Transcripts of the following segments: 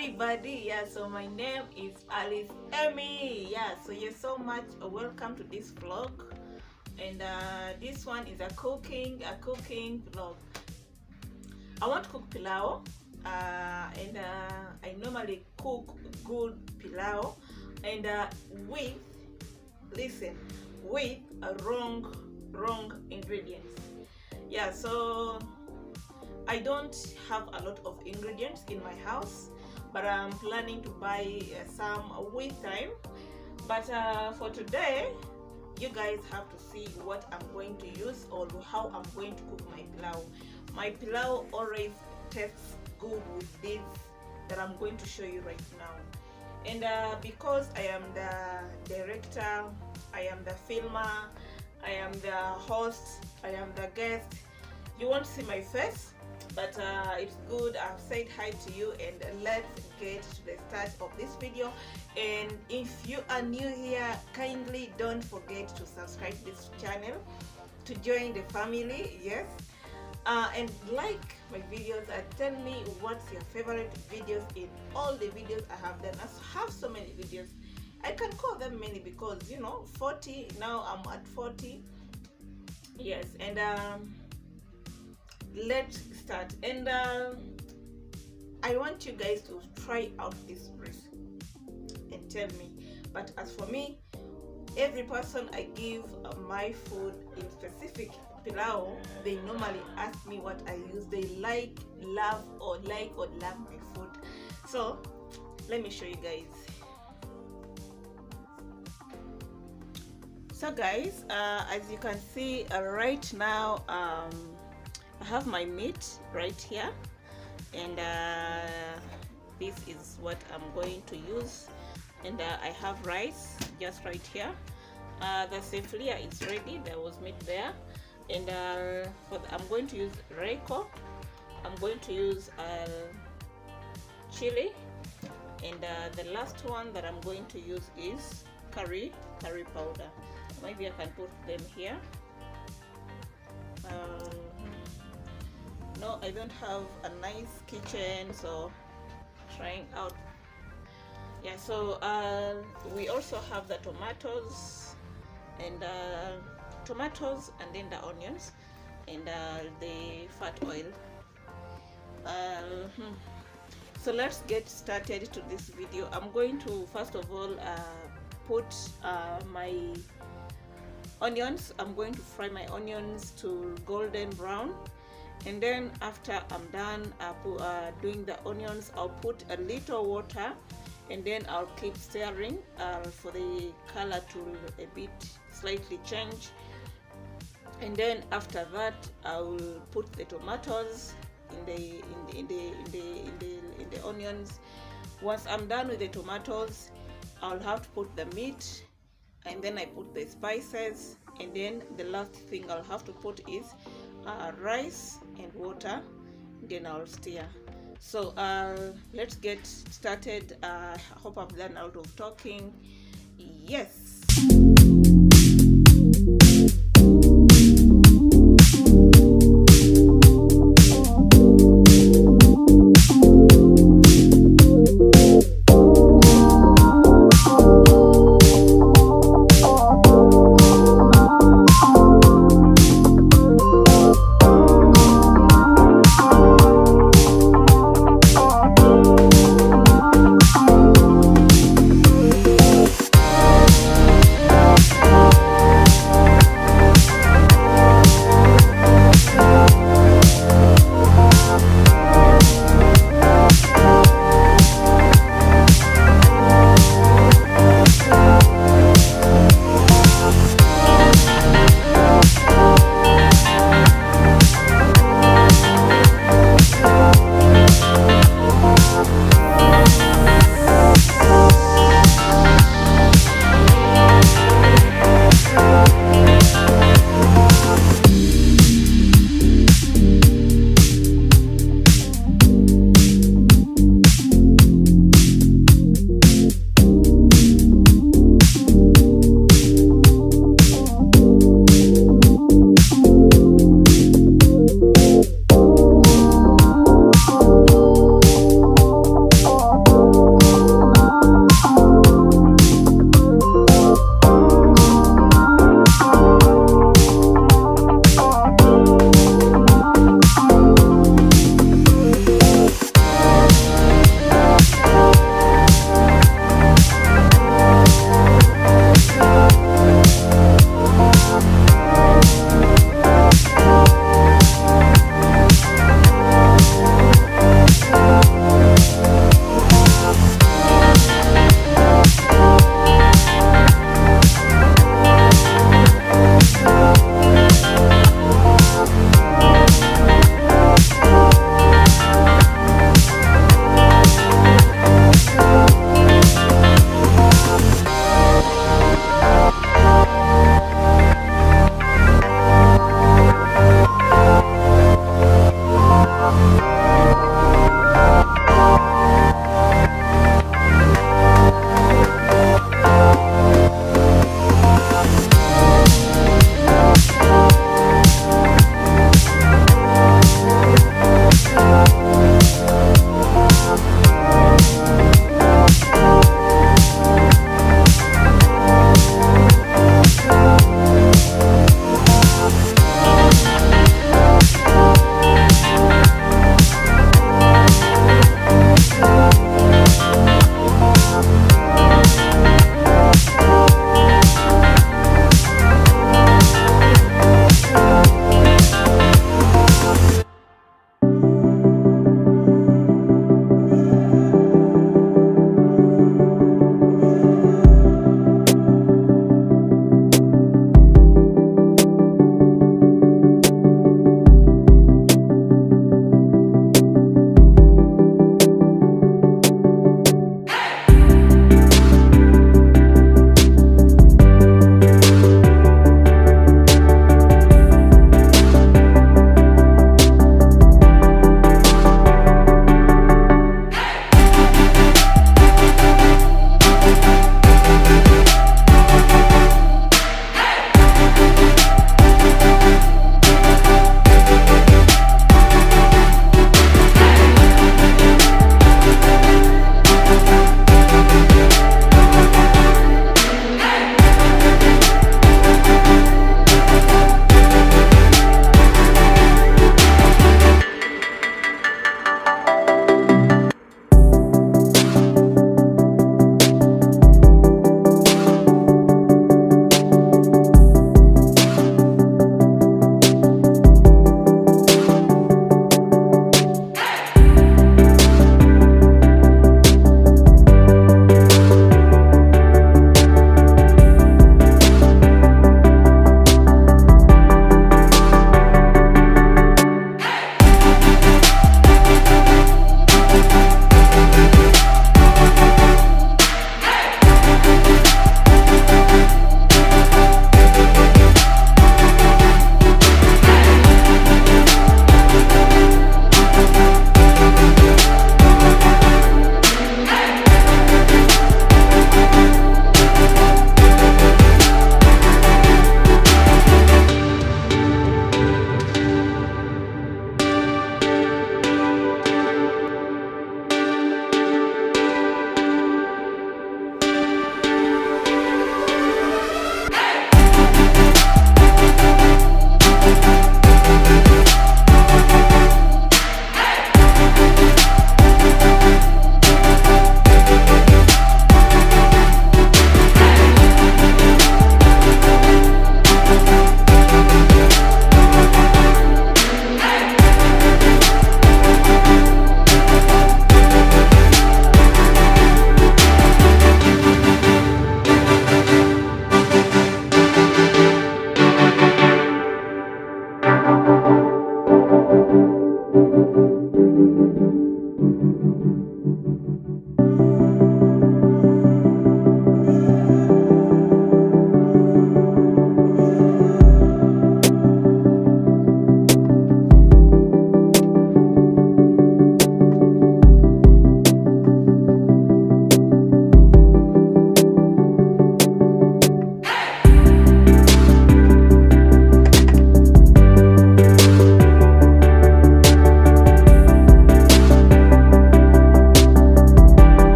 everybody. Yeah, so my name is Alice Emmy. Yeah, so you're so much welcome to this vlog, and this one is a cooking vlog. I want to cook pilau, and I normally cook good pilau, and with wrong ingredients. Yeah, so I don't have a lot of ingredients in my house, but I'm planning to buy some with time. But for today, you guys have to see what I'm going to use or how I'm going to cook my pilau. My pilau always tastes good with this that I'm going to show you right now. And because I am the director, I am the filmer, I am the host, I am the guest, you won't see my face, but it's good. I've said hi to you, and let's get to the start of this video. And if you are new here, kindly don't forget to subscribe to this channel to join the family. Yes, and like my videos and tell me what's your favorite videos in all the videos I have done. I have so many videos, I can call them many because 40 now. I'm at 40. Yes, and let's start. And I want you guys to try out this recipe and tell me. But as for me, every person I give my food in specific pilau, they normally ask me what I use. They love my food. So let me show you guys. So guys, as you can see right now, I have my meat right here, and this is what I'm going to use. And I have rice just right here. The sefulia is ready. There was meat there. And I'm going to use reiko. I'm going to use chili, and the last one that I'm going to use is curry powder. Maybe I can put them here. No, I don't have a nice kitchen, so trying out. Yeah, so we also have the tomatoes and then the onions and the fat oil. So let's get started to this video. I'm going to first of all put my onions. I'm going to fry my onions to golden brown, and then after I'm done doing the onions, I'll put a little water, and then I'll keep stirring for the color to a bit slightly change. And then after that, I will put the tomatoes in the onions. Once I'm done with the tomatoes, I'll have to put the meat, and then I put the spices, and then the last thing I'll have to put is rice and water. Then I'll stir. So let's get started. I hope I've done out of talking. Yes.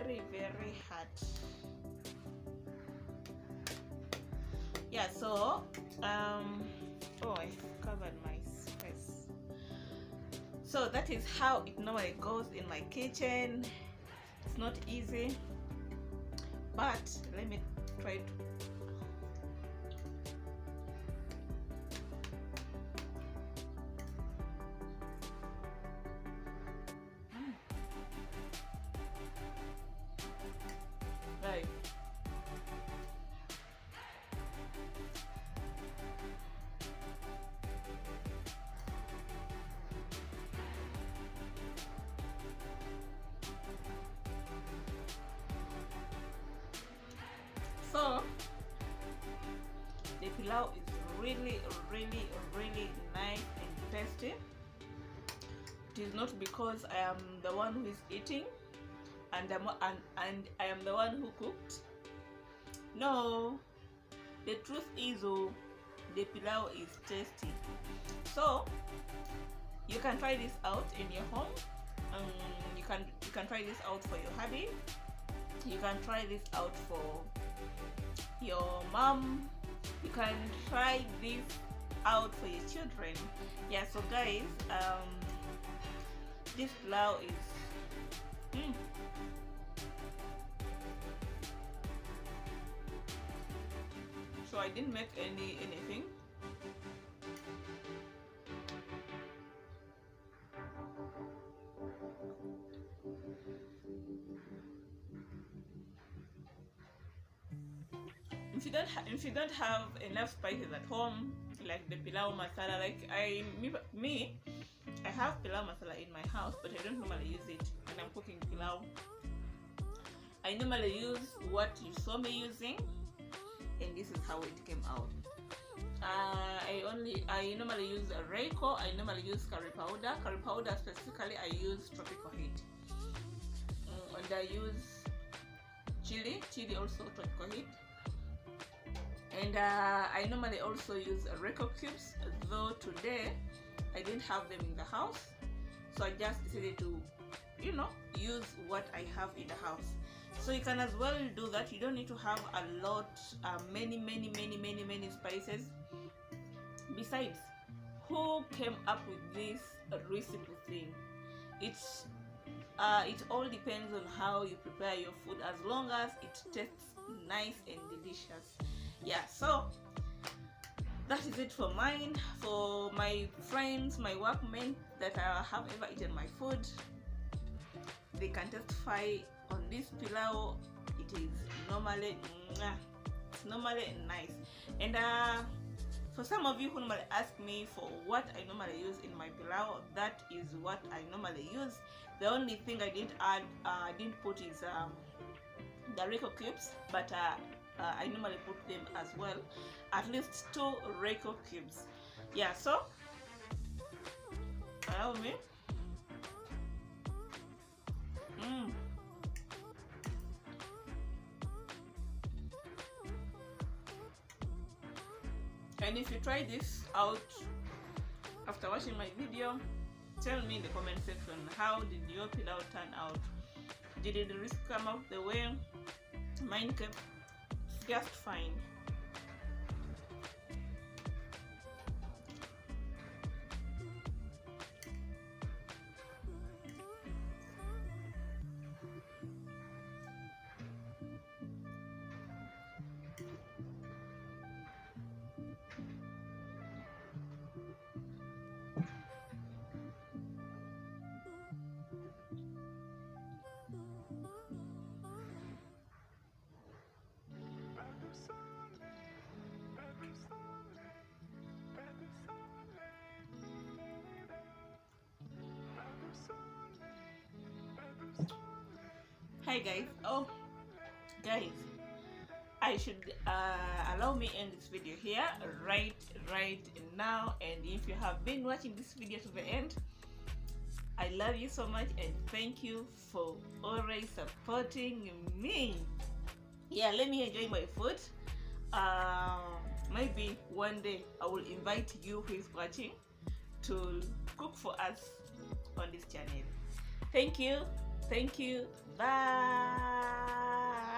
very hot. Yeah, so oh, I covered my face. So that is how it normally goes in my kitchen. It's not easy, but let me try to. Right. So the pilau is really nice and tasty. It is not because I am the one who is eating and I am the one who cooked. No, the truth is, the pilau is tasty. So you can try this out in your home. You can try this out for your hubby. You can try this out for your mom. You can try this out for your children. Yeah, so guys, this pilau is so I didn't make anything. If you don't have enough spices at home, like the pilau masala, like I have pilau masala in my house, but I don't normally use it when I'm cooking pilau. I normally use what you saw me using, and this is how it came out. I normally use a Reiko. I normally use curry powder. Curry powder specifically, I use tropical heat, and I use chili also tropical heat. And I normally also use Reiko cubes, though today I didn't have them in the house, so I just decided to, use what I have in the house. So you can as well do that. You don't need to have a lot, many spices. Besides, who came up with this recipe thing? It all depends on how you prepare your food, as long as it tastes nice and delicious. Yeah, so that is it for mine. For my friends, my workmen that have ever eaten my food, they can testify on this pilau. It is normally nice. And for some of you who normally ask me for what I normally use in my pilau, that is what I normally use. The only thing I didn't add, I didn't put is the Reiko cubes, but I normally put them as well, at least 2 Reiko cubes. Yeah, so allow me. And if you try this out after watching my video, tell me in the comment section, how did your pilau turn out? Did the risk come out the way mine came? Just fine. Hi guys. Oh guys, I should allow me end this video here right now. And if you have been watching this video to the end, I love you so much and thank you for always supporting me. Yeah, let me enjoy my food. Maybe one day I will invite you who is watching to cook for us on this channel. Thank you. Thank you. Bye.